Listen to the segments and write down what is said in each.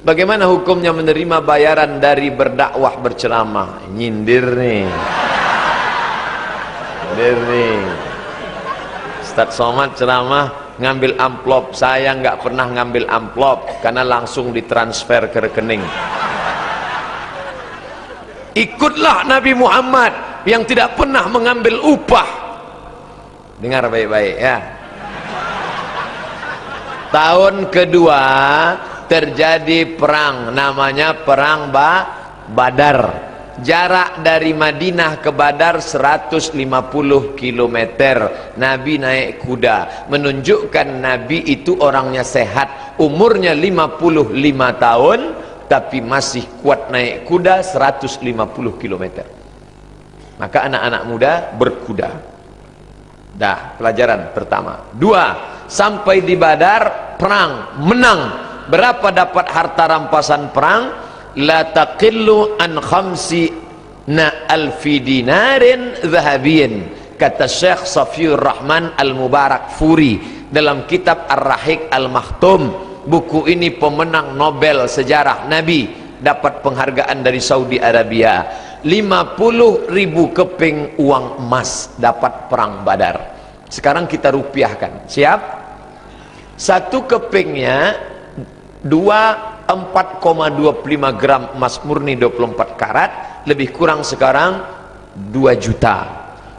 Bagaimana hukumnya menerima bayaran dari berdakwah berceramah? Nyindir nih. Nyindir nih. Ustadz Somad ceramah ngambil amplop, saya nggak pernah ngambil amplop karena langsung ditransfer ke rekening. Ikutlah Nabi Muhammad yang tidak pernah mengambil upah. Dengar baik-baik ya. Tahun kedua terjadi perang, namanya perang Badar. Jarak dari Madinah ke Badar 150 km. Nabi naik kuda, menunjukkan Nabi itu orangnya sehat, umurnya 55 tahun tapi masih kuat naik kuda 150 km. Maka anak-anak muda berkuda. Dah, pelajaran pertama. Dua, sampai di Badar, perang, menang. Berapa dapat harta rampasan perang? La taqillu an khamsina alfi dinarin zahabiyin, kata Syekh Safiur Rahman Al-Mubarak Furi dalam kitab Ar-Rahiq Al-Makhtum. Buku ini pemenang Nobel sejarah Nabi, dapat penghargaan dari Saudi Arabia. 50.000 keping uang emas dapat perang Badar. Sekarang kita rupiahkan. Siap? Satu kepingnya 4,25 gram emas murni 24 karat, lebih kurang sekarang 2 juta.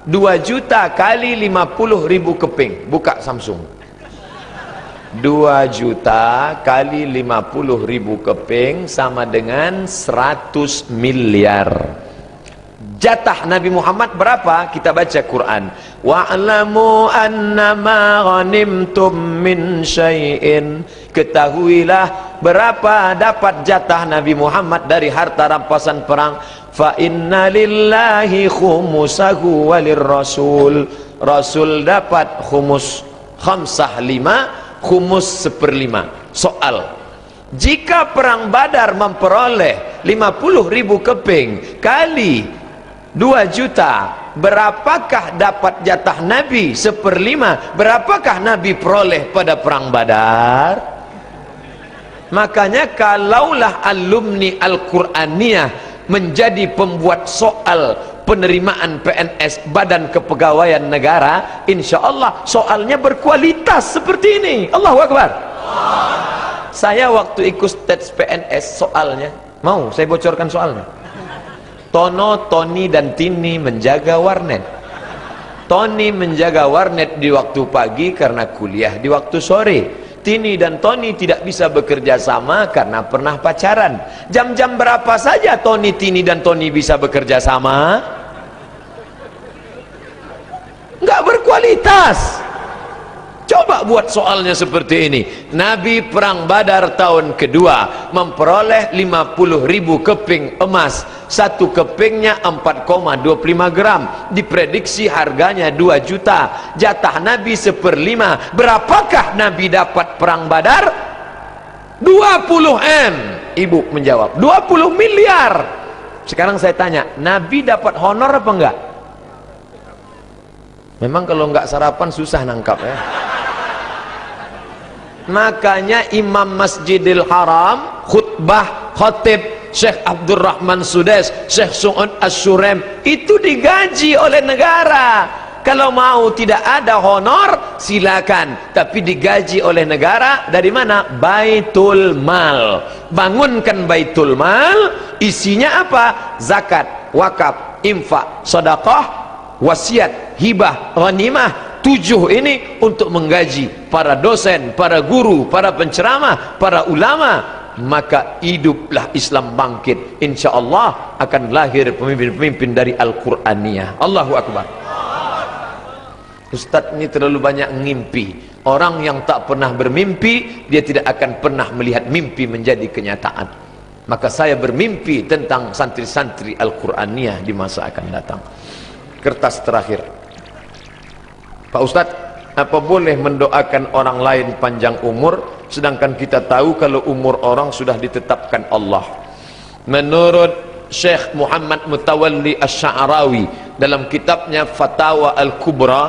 2 juta kali 50.000 keping. Buka Samsung. 2 juta kali 50.000 keping sama dengan 100 miliar. Jatah Nabi Muhammad berapa? Kita baca Quran. Wa'lamu annama ghanimtum min syai'in. Ketahuilah berapa dapat jatah Nabi Muhammad dari harta rampasan perang. Fa inna lillahi khumusahu walir rasul. Rasul dapat khumus khamsah 5, khumus 1/5. Soal, jika perang Badar memperoleh 50.000 keping kali 2 juta, berapakah dapat jatah Nabi 1/5? Berapakah Nabi peroleh pada perang Badar? Makanya kalaulah alumni Al-Quraniyah menjadi pembuat soal penerimaan PNS Badan Kepegawaian Negara, insya Allah soalnya berkualitas seperti ini. Allahu Akbar. Saya waktu ikut tes PNS soalnya, mau saya bocorkan soalnya. Tono, Tony dan Tini menjaga warnet. Tony menjaga warnet di waktu pagi karena kuliah di waktu sore. Tini dan Tony tidak bisa bekerja sama karena pernah pacaran. Jam-jam berapa saja Tony, Tini dan Tony bisa bekerja sama? Enggak berkualitas. Coba buat soalnya seperti ini. Nabi perang Badar tahun kedua memperoleh 50.000 keping emas. Satu kepingnya 4,25 gram. Diprediksi harganya 2 juta. Jatah Nabi 1/5. Berapakah Nabi dapat perang Badar? 20 M. Ibu menjawab 20 miliar. Sekarang saya tanya, Nabi dapat honor apa enggak? Memang kalau enggak sarapan susah nangkap ya. Makanya Imam Masjidil Haram khutbah khatib Syekh Abdurrahman Sudes, Syekh Su'ud Asyurem itu digaji oleh negara. Kalau mau tidak ada honor silakan, tapi digaji oleh negara. Dari mana? Baitul Mal. Bangunkan Baitul Mal, isinya apa? Zakat, wakaf, infak, sedekah, wasiat, hibah, ghanimah. 7 ini untuk menggaji para dosen, para guru, para penceramah, para ulama. Maka hiduplah Islam bangkit. Insya Allah akan lahir pemimpin-pemimpin dari Al-Quraniyah. Allahu Akbar. Ustadz ini terlalu banyak ngimpi. Orang yang tak pernah bermimpi, dia tidak akan pernah melihat mimpi menjadi kenyataan. Maka saya bermimpi tentang santri-santri Al-Quraniyah di masa akan datang. Kertas terakhir. Pak Ustadz, apa boleh mendoakan orang lain panjang umur, sedangkan kita tahu kalau umur orang sudah ditetapkan Allah? Menurut Syekh Muhammad Mutawalli Asy-Sya'rawi dalam kitabnya Fatawa Al-Kubra,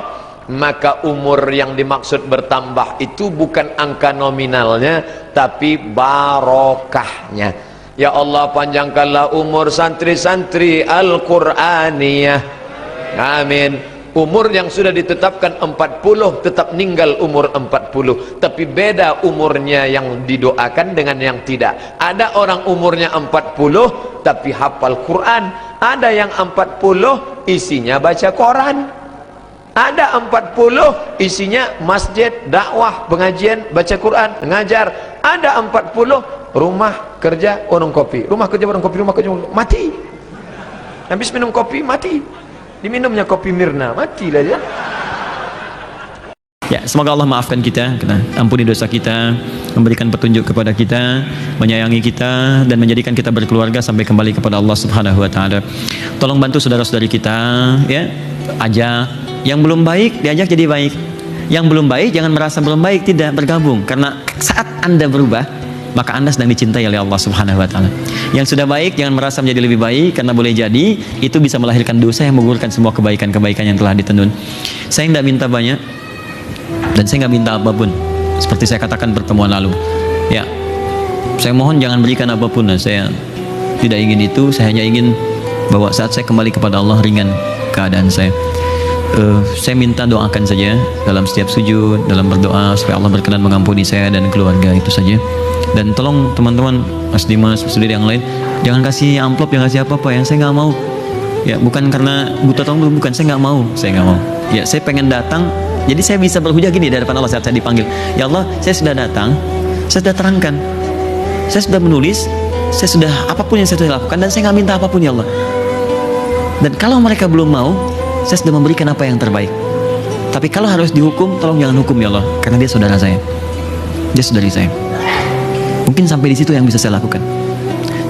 maka umur yang dimaksud bertambah itu bukan angka nominalnya, tapi barokahnya. Ya Allah, panjangkanlah umur santri-santri Al-Qur'aniyah, amin. Umur yang sudah ditetapkan 40 tetap meninggal umur 40, tapi beda umurnya yang didoakan dengan yang tidak. Ada orang umurnya 40 tapi hafal Quran, ada yang 40 isinya baca Quran, ada 40 isinya masjid, dakwah, pengajian, baca Quran, ngajar. Ada 40 rumah kerja warung kopi, rumah kerja warung kopi, rumah kerja warung kopi, mati. Habis minum kopi mati, diminumnya kopi Mirna, matilah dia. Ya, semoga Allah maafkan kita, ampuni dosa kita, memberikan petunjuk kepada kita, menyayangi kita, dan menjadikan kita berkeluarga sampai kembali kepada Allah Subhanahu wa Ta'ala. Tolong bantu saudara-saudari kita, ya, ajak yang belum baik diajak jadi baik, yang belum baik jangan merasa belum baik, tidak, bergabung, karena saat Anda berubah maka Anda sedang dicintai oleh Allah Subhanahu wa Ta'ala. Yang sudah baik jangan merasa menjadi lebih baik, karena boleh jadi itu bisa melahirkan dosa yang menggugurkan semua kebaikan-kebaikan yang telah ditendun. Saya tidak minta banyak dan saya nggak minta apapun, seperti saya katakan pertemuan lalu, ya, saya mohon jangan berikan apapun. Saya tidak ingin itu, saya hanya ingin bahwa saat saya kembali kepada Allah ringan keadaan saya. Saya minta doakan saja dalam setiap sujud, dalam berdoa supaya Allah berkenan mengampuni saya dan keluarga, itu saja. Dan tolong teman-teman, Mas Dimas, saudara yang lain, jangan kasih amplop, jangan kasih apa-apa ya, saya nggak mau. Ya, bukan karena buta tolong, bukan, saya nggak mau. Ya, saya pengen datang, jadi saya bisa berhujah gini di hadapan Allah saat saya dipanggil. Ya Allah, saya sudah datang, saya sudah terangkan, saya sudah menulis, saya sudah apapun yang saya sudah lakukan, dan saya nggak minta apapun ya Allah. Dan kalau mereka belum mau, saya sudah memberikan apa yang terbaik. Tapi kalau harus dihukum, tolong jangan hukum ya Allah, karena dia saudara saya, dia saudari saya. Mungkin sampai di situ yang bisa saya lakukan.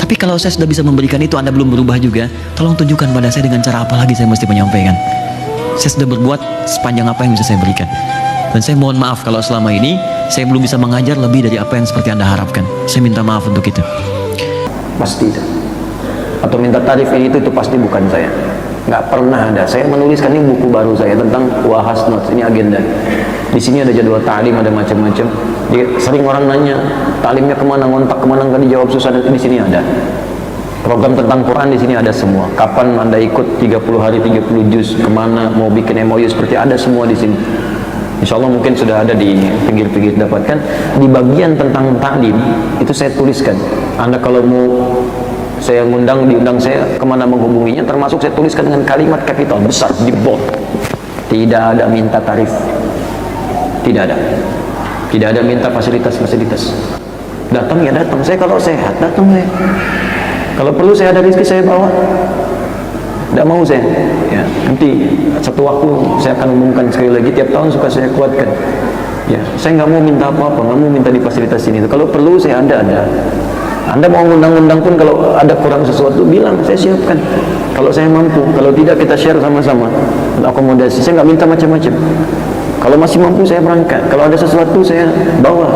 Tapi kalau saya sudah bisa memberikan itu, Anda belum berubah juga, tolong tunjukkan pada saya dengan cara apa lagi saya mesti menyampaikan. Saya sudah berbuat sepanjang apa yang bisa saya berikan. Dan saya mohon maaf kalau selama ini saya belum bisa mengajar lebih dari apa yang seperti Anda harapkan. Saya minta maaf untuk itu. Pasti itu. Atau minta tarif ini itu pasti bukan saya. Nggak pernah ada. Saya menuliskan ini buku baru saya tentang Wahas Notes, ini agenda. Di sini ada jadwal ta'lim, ada macam-macam. Jadi sering orang nanya, ta'limnya kemana, ngontak kemana, nggak dijawab, susah. Di sini ada. Program tentang Quran di sini ada semua. Kapan Anda ikut 30 hari 30 juz, kemana, mau bikin MOU seperti, ada semua di sini. Insya Allah mungkin sudah ada di pinggir-pinggir dapatkan. Di bagian tentang ta'lim itu saya tuliskan. Anda kalau mau saya diundang saya kemana menghubunginya, termasuk saya tuliskan dengan kalimat kapital besar di bold. Tidak ada minta tarif, tidak ada minta fasilitas. Datang ya datang, saya kalau sehat datang saya. Kalau perlu saya ada rezeki saya bawa. Tidak mau saya, ya, nanti satu waktu saya akan umumkan sekali lagi, tiap tahun suka saya kuatkan. Ya, saya nggak mau minta apa-apa, nggak mau minta di fasilitas ini. Kalau perlu saya ada. Anda mau undang-undang pun kalau ada kurang sesuatu bilang, saya siapkan. Kalau saya mampu, kalau tidak kita share sama-sama. Akomodasi, saya nggak minta macam-macam. Kalau masih mampu saya berangkat. Kalau ada sesuatu saya bawa.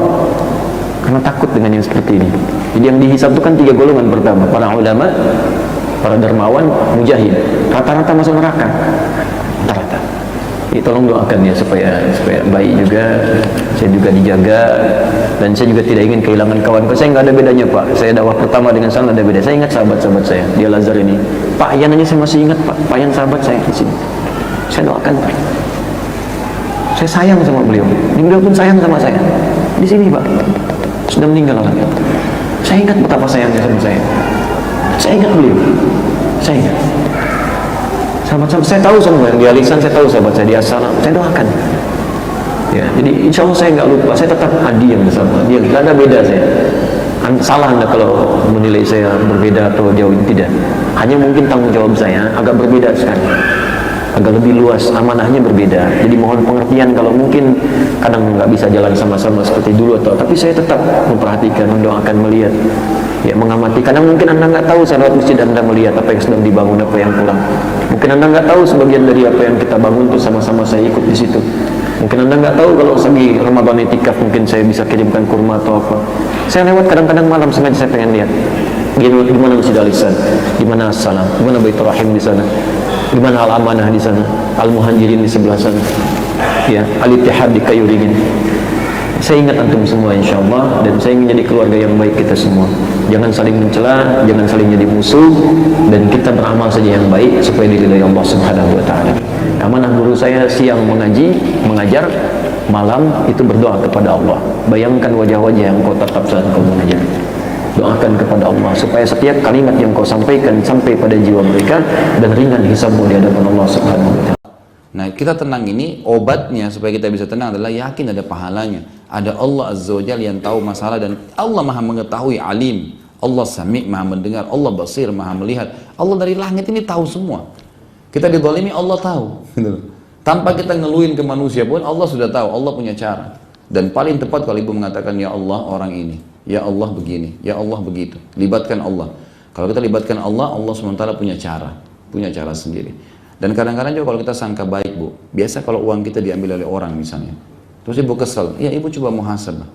Karena takut dengan yang seperti ini. Jadi yang dihisab itu kan 3 golongan. Pertama, para ulama, para dermawan, mujahid. Rata-rata masuk neraka. Rata-rata. Jadi tolong doakan ya supaya baik juga, saya juga dijaga, dan saya juga tidak ingin kehilangan kawan. Saya nggak ada bedanya Pak. Saya dakwah pertama dengan sana ada beda. Saya ingat sahabat-sahabat saya di Al-Azhar ini. Pak Yan aja saya masih ingat Pak. Pak Yan sahabat saya di sini. Saya doakan Pak. Saya sayang sama beliau. Beliau pun sayang sama saya. Di sini Pak. Sudah meninggal orangnya. Saya ingat betapa sayangnya sama saya. Saya ingat beliau. Saya ingat. Sahabat-sahabat saya tahu semua yang di Alisan, saya tahu sahabat saya di Assalam, saya doakan. Ya, jadi insya Allah saya nggak lupa, saya tetap hadi yang bersama dia, nggak ada beda saya. Salah Anda kalau menilai saya berbeda atau jauh, tidak. Hanya mungkin tanggung jawab saya agak berbeda sekali, agak lebih luas, amanahnya berbeda. Jadi mohon pengertian kalau mungkin kadang nggak bisa jalan sama-sama seperti dulu, tapi saya tetap memperhatikan, mendoakan, melihat. Ya, mengamati. Kadang mungkin Anda nggak tahu saya lewat masjid, Anda melihat apa yang sedang dibangun, apa yang kurang. Mungkin Anda nggak tahu sebagian dari apa yang kita bangun itu sama-sama saya ikut di situ. Mungkin Anda nggak tahu kalau segi Ramadan itikaf mungkin saya bisa kirimkan kurma atau apa. Saya lewat kadang-kadang malam sengaja saya pengen lihat gimana Masjid Al-Ihsan, gimana As-Salam, gimana Baitur Rahim di sana, gimana Al-Amanah di sana, Al-Muhajirin di sebelah sana. ya Al-Ittihad di Kayu Ringin. Saya ingat antum semua insyaallah, dan saya ingin jadi keluarga yang baik kita semua. Jangan saling mencela, jangan saling jadi musuh, dan kita beramal saja yang baik supaya diridhai Allah Subhanahu wa taala. Amanah guru saya siang mengaji, mengajar, malam itu berdoa kepada Allah. Bayangkan wajah-wajah yang kau tatap saat kau mengajar. Doakan kepada Allah supaya setiap kalimat yang kau sampaikan sampai pada jiwa mereka dan ringan hisabmu di hadapan Allah Subhanahu wa taala. Nah, kita tenang ini, obatnya supaya kita bisa tenang adalah yakin ada pahalanya. Ada Allah Azza wa Jalla yang tahu masalah, dan Allah Maha mengetahui, alim. Allah Sami', Maha mendengar. Allah Basir, Maha melihat. Allah dari langit ini tahu semua. Kita dizalimi, Allah tahu. Tanpa kita ngeluhin ke manusia pun, Allah sudah tahu. Allah punya cara. Dan paling tepat kalau ibu mengatakan, ya Allah orang ini, ya Allah begini, ya Allah begitu. Libatkan Allah. Kalau kita libatkan Allah, Allah SWT punya cara sendiri. Dan kadang-kadang juga kalau kita sangka baik, Bu, biasa kalau uang kita diambil oleh orang misalnya, terus ibu kesel, ya ibu coba muhasabah.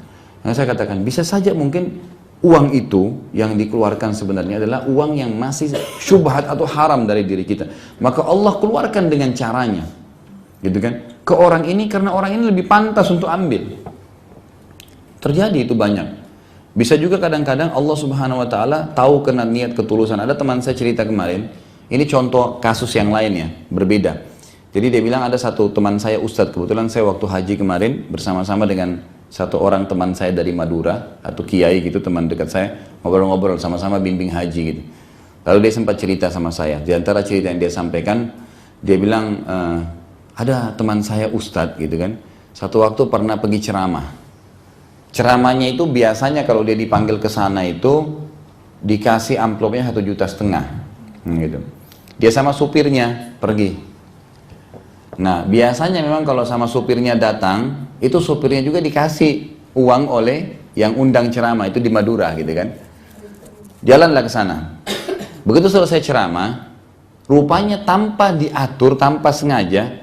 Yang saya katakan, bisa saja mungkin uang itu yang dikeluarkan sebenarnya adalah uang yang masih syubhat atau haram dari diri kita. Maka Allah keluarkan dengan caranya, gitu kan? Ke orang ini karena orang ini lebih pantas untuk ambil. Terjadi itu banyak. Bisa juga kadang-kadang Allah Subhanahu wa taala tahu kena niat ketulusan. Ada teman saya cerita kemarin. Ini contoh kasus yang lainnya, berbeda. Jadi dia bilang ada satu teman saya Ustadz, kebetulan saya waktu haji kemarin bersama-sama dengan satu orang teman saya dari Madura, atau kiai gitu, teman dekat saya, ngobrol-ngobrol sama-sama bimbing haji gitu. Lalu dia sempat cerita sama saya, di antara cerita yang dia sampaikan, dia bilang, ada teman saya Ustadz gitu kan, satu waktu pernah pergi ceramah. Ceramahnya itu biasanya kalau dia dipanggil ke sana itu, dikasih amplopnya 1,5 juta gitu. Dia sama supirnya pergi. Nah, biasanya memang kalau sama supirnya datang, itu supirnya juga dikasih uang oleh yang undang ceramah, itu di Madura gitu kan. Jalanlah ke sana. Begitu selesai ceramah, rupanya tanpa diatur, tanpa sengaja,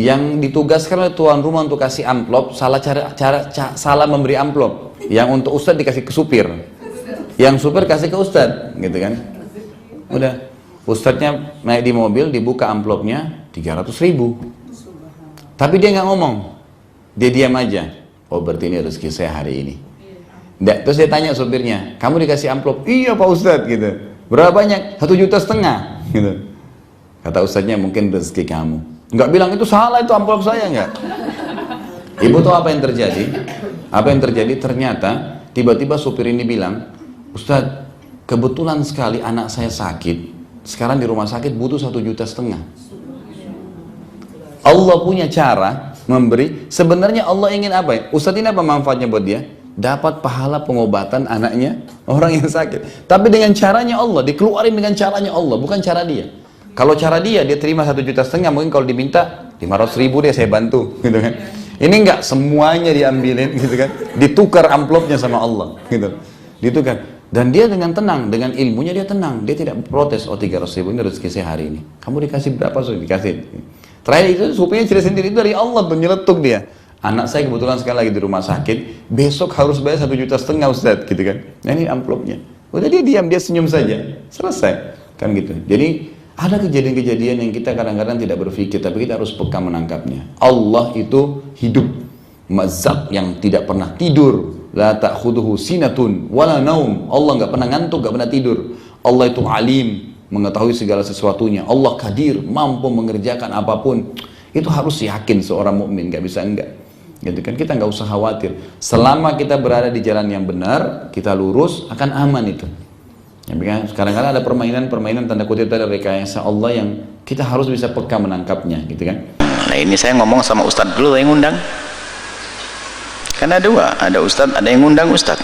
yang ditugaskan oleh tuan rumah untuk kasih amplop, salah memberi amplop. Yang untuk Ustadz dikasih ke supir. Yang supir kasih ke Ustadz, gitu kan. Udah. Ustadznya naik di mobil, dibuka amplopnya 300.000. Tapi dia nggak ngomong, dia diam aja. Oh berarti ini rezeki saya hari ini. Terus dia tanya supirnya, kamu dikasih amplop? Iya Pak Ustadz gitu. Berapa banyak? 1,5 juta gitu. Kata Ustadznya, mungkin rezeki kamu. Nggak bilang itu salah, itu amplop saya nggak. Ibu tahu apa yang terjadi? Apa yang terjadi? Ternyata tiba-tiba supir ini bilang, Ustadz, kebetulan sekali anak saya sakit. Sekarang di rumah sakit butuh 1,5 juta. Allah punya cara memberi. Sebenarnya Allah ingin apa ya? Ustadz ini apa manfaatnya buat dia? Dapat pahala pengobatan anaknya, orang yang sakit. Tapi dengan caranya Allah, dikeluarin dengan caranya Allah, bukan cara dia. Kalau cara dia terima 1,5 juta, mungkin kalau diminta 500.000 deh saya bantu, gitu kan? Ini enggak, semuanya diambilin, gitu kan? Ditukar amplopnya sama Allah, gitu. Ditukar. Dan dia dengan tenang, dengan ilmunya dia tenang, dia tidak protes. Oh 300.000 ini rezeki saya hari ini. Kamu dikasih berapa? So, dikasih. Terakhir itu supirnya cerita sendiri, itu dari Allah tuh, nyeletuk dia. Anak saya kebetulan sekali lagi di rumah sakit, besok harus bayar 1,5 juta Ustadz, gitu kan. Nah ini amplopnya. Udah dia diam, dia senyum saja, selesai. Kan gitu. Jadi ada kejadian-kejadian yang kita kadang-kadang tidak berpikir, tapi kita harus peka menangkapnya. Allah itu hidup, mazat yang tidak pernah tidur. La ta'khuduhu sinatun wala naum. Allah nggak pernah ngantuk, nggak pernah tidur. Allah itu alim, mengetahui segala sesuatunya. Allah qadir, mampu mengerjakan apapun. Itu harus yakin seorang mukmin, nggak bisa enggak. Gitu kan, kita nggak usah khawatir. Selama kita berada di jalan yang benar, kita lurus, akan aman itu. Ya, kadang-kadang ada permainan tanda kutip dari rekayasa Allah yang kita harus bisa peka menangkapnya, gitu kan. Nah ini saya ngomong sama Ustadz dulu yang ngundang. Karena dua, ada Ustadz, ada yang ngundang Ustadz.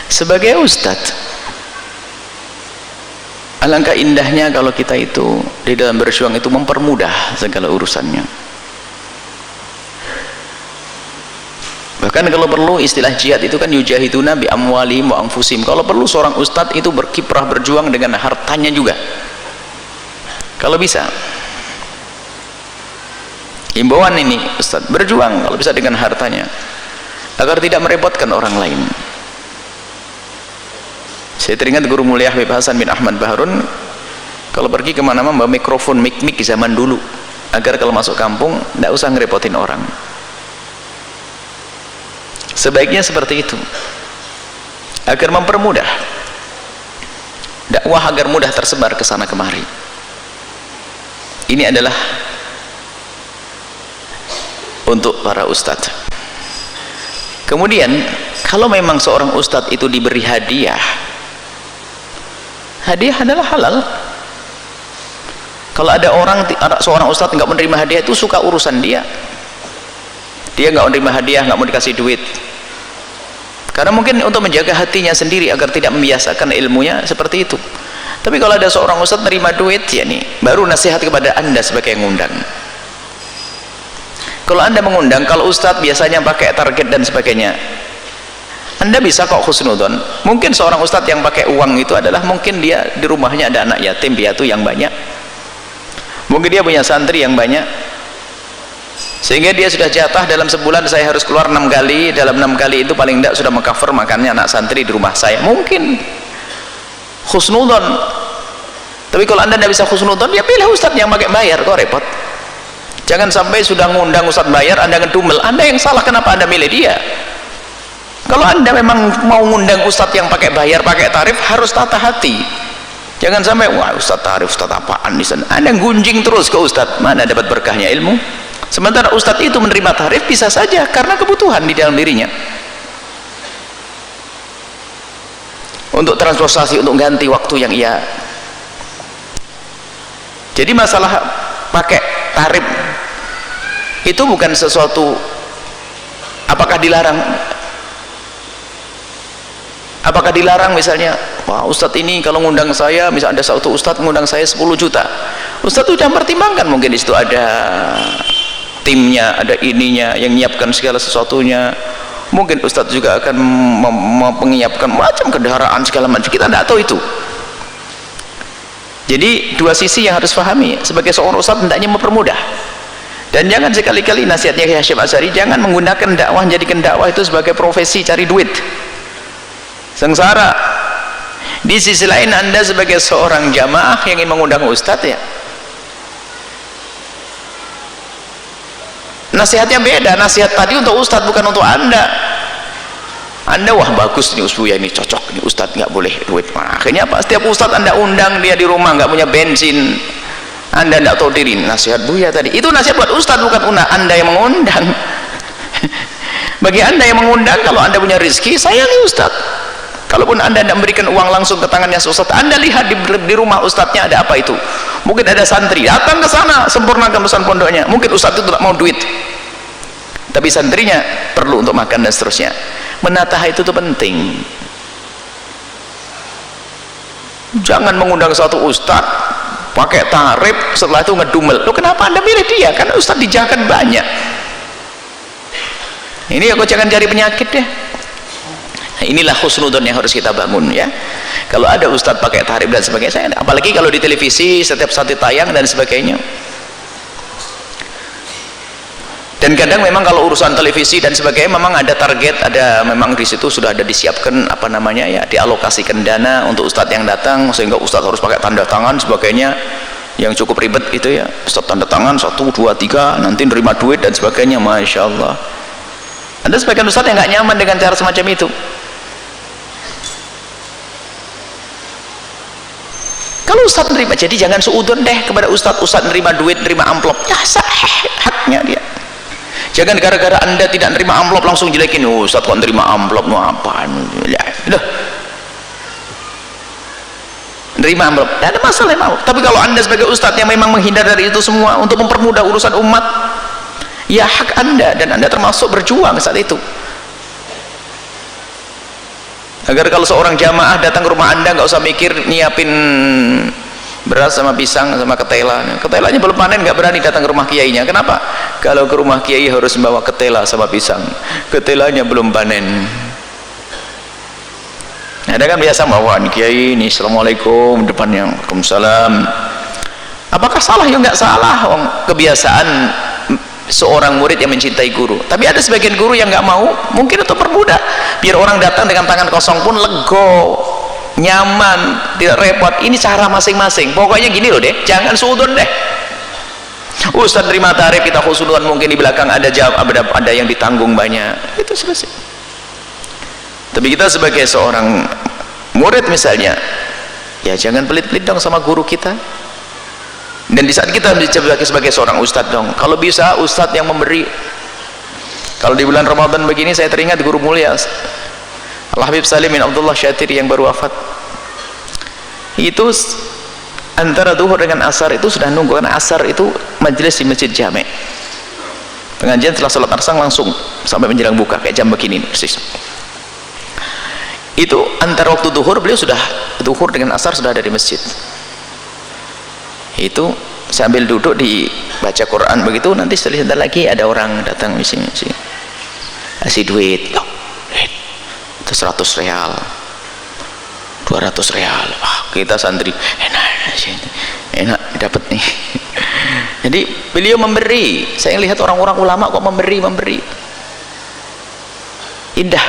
Sebagai Ustadz, alangkah indahnya kalau kita itu di dalam berjuang itu mempermudah segala urusannya. Bahkan kalau perlu istilah jihad itu kan yujahiduna bi amwalihim wa anfusihim. Kalau perlu seorang Ustadz itu berkiprah berjuang dengan hartanya juga. Kalau bisa. Himbauan ini Ustadz, berjuang kalau bisa dengan hartanya agar tidak merepotkan orang lain. Saya teringat guru mulia Habib Hasan bin Ahmad Baharun kalau pergi kemana-mana bawa mikrofon, mic zaman dulu agar kalau masuk kampung tidak usah ngerepotin orang. Sebaiknya seperti itu, agar mempermudah dakwah, agar mudah tersebar ke sana kemari. Ini adalah untuk para ustadz. Kemudian kalau memang seorang ustadz itu diberi hadiah, hadiah adalah halal. Kalau ada seorang ustadz nggak menerima hadiah, itu suka urusan dia nggak menerima hadiah, nggak mau dikasih duit, karena mungkin untuk menjaga hatinya sendiri agar tidak membiasakan ilmunya seperti itu. Tapi kalau ada seorang ustadz menerima duit, ya nih baru nasihat kepada anda sebagai yang ngundang. Kalau anda mengundang, kalau ustadz biasanya pakai target dan sebagainya, anda bisa kok husnudon. Mungkin seorang ustadz yang pakai uang itu adalah mungkin dia di rumahnya ada anak yatim piatu yang banyak, mungkin dia punya santri yang banyak, sehingga dia sudah jatah dalam sebulan saya harus keluar 6 kali, dalam 6 kali itu paling tidak sudah mengcover makannya anak santri di rumah saya. Mungkin husnudon. Tapi kalau anda tidak bisa husnudon, ya pilih ustadz yang pakai bayar, kok repot. Jangan sampai sudah ngundang ustadz bayar anda ngedumel. Anda yang salah, kenapa anda milih dia? Kalau anda memang mau ngundang ustadz yang pakai bayar, pakai tarif, harus tata hati. Jangan sampai wah ustadz tarif, ustadz apaan di sana, anda gunjing terus ke ustadz, mana dapat berkahnya ilmu. Sementara ustadz itu menerima tarif bisa saja karena kebutuhan di dalam dirinya, untuk transportasi, untuk ganti waktu yang ia. Jadi masalah pakai tarif itu bukan sesuatu apakah dilarang misalnya, wah ustadz ini kalau ngundang saya, misalnya ada satu ustadz ngundang saya 10 juta, ustadz sudah mempertimbangkan, mungkin di situ ada timnya, ada ininya yang menyiapkan segala sesuatunya, mungkin ustadz juga akan menyiapkan macam kendaraan segala macam, kita tidak tahu itu. Jadi dua sisi yang harus pahami, sebagai seorang ustadz hendaknya mempermudah. Dan jangan sekali-kali, nasihatnya Kiai Hasyim Asy'ari, jangan menggunakan dakwah, jadikan dakwah itu sebagai profesi cari duit, sengsara. Di sisi lain anda sebagai seorang jamaah yang ingin mengundang ustadz, ya nasihatnya beda. Nasihat tadi untuk ustadz, bukan untuk anda. Anda wah bagus nih Buya, ini cocok, ini ustadz nggak boleh duit. Nah, akhirnya apa? Setiap ustadz anda undang, dia di rumah nggak punya bensin, anda tidak tahu diri. Nasihat Buya tadi itu nasihat buat ustadz, bukan anda yang mengundang. Bagi anda yang mengundang, kalau anda punya rezeki, sayangi ustadz. Kalaupun anda tidak memberikan uang langsung ke tangannya ustadz, anda lihat di rumah ustadznya ada apa itu. Mungkin ada santri datang ke sana sempurnakan pesan pondoknya, mungkin ustadz itu tidak mau duit, tapi santrinya perlu untuk makan dan seterusnya. Menata itu tuh penting. Jangan mengundang satu ustadz pakai tarif, setelah itu ngedumel. Loh, kenapa anda milih dia? Karena ustadz dijakan banyak. Ini aku jangan cari penyakit deh. Nah, inilah husnudon yang harus kita bangun, ya. Kalau ada ustadz pakai tarif dan sebagainya, apalagi kalau di televisi setiap saat tayang dan sebagainya. Dan kadang memang kalau urusan televisi dan sebagainya memang ada target, ada memang di situ sudah ada disiapkan apa namanya, ya, dialokasikan dana untuk ustadz yang datang, sehingga ustadz harus pakai tanda tangan sebagainya yang cukup ribet itu, ya. Ustadz tanda tangan 1, 2, 3 nanti nerima duit dan sebagainya. Masya Allah, ada sebagian ustadz yang nggak nyaman dengan cara semacam itu. Kalau ustadz nerima, jadi jangan suudon deh kepada ustadz nerima duit, nerima amplop, ya sah, haknya dia. Jangan gara-gara anda tidak nerima amplop langsung jelekin, oh, ustadz kok nerima amplop, mau apaan, loh, nerima amplop, tidak ada masalah mau. Tapi kalau anda sebagai ustadz yang memang menghindar dari itu semua untuk mempermudah urusan umat, ya hak anda, dan anda termasuk berjuang saat itu, agar kalau seorang jamaah datang ke rumah anda nggak usah mikir nyiapin beras sama pisang sama ketela. Ketelanya belum panen, nggak berani datang ke rumah kiainya. Kenapa? Kalau ke rumah kiai harus membawa ketela sama pisang, ketelanya belum panen. Ada kan biasa bawaan kiai ini, assalamualaikum, depannya waalaikumsalam. Apakah salah? Ya nggak salah, kebiasaan seorang murid yang mencintai guru. Tapi ada sebagian guru yang nggak mau, mungkin untuk permudah, biar orang datang dengan tangan kosong pun lego, nyaman, tidak repot. Ini cara masing-masing. Pokoknya gini loh deh, jangan suudon deh. Ustaz terima tarif kita khusnudzon, mungkin di belakang ada yang ditanggung banyak, itu selesai. Tapi kita sebagai seorang murid misalnya, ya jangan pelit-pelit dong sama guru kita. Dan di saat kita sebagai seorang ustadz dong, kalau bisa ustadz yang memberi. Kalau di bulan Ramadan begini saya teringat guru mulia Al-Habib Salim bin Abdullah Syatiri yang baru wafat. Itu antara duhur dengan asar itu sudah nunggu, karena asar itu majelis di masjid Jami'. Pengajian setelah salat asar langsung sampai menjelang buka kayak jam begini persis. Itu antara waktu duhur, beliau sudah duhur dengan asar sudah ada di masjid. Itu sambil duduk dibaca Quran begitu, nanti setelah lagi ada orang datang misi kasih duit, itu 100 real 200 real. Kita santri enak dapat nih. Jadi beliau memberi. Saya lihat orang-orang ulama kok memberi indah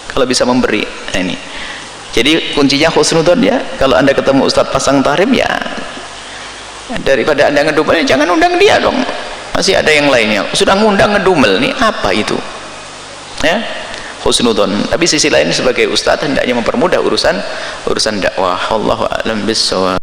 kalau bisa memberi. Nah, ini jadi kuncinya husnudzon ya. Kalau anda ketemu ustadz pasang tarif ya, daripada anda ngedumel, jangan undang dia dong, masih ada yang lainnya. Sudah ngundang ngedumel nih, apa itu ya? Husnudzon. Tapi sisi lain sebagai ustadz hendaknya mempermudah urusan dakwah. Wallahu a'lam bishawab.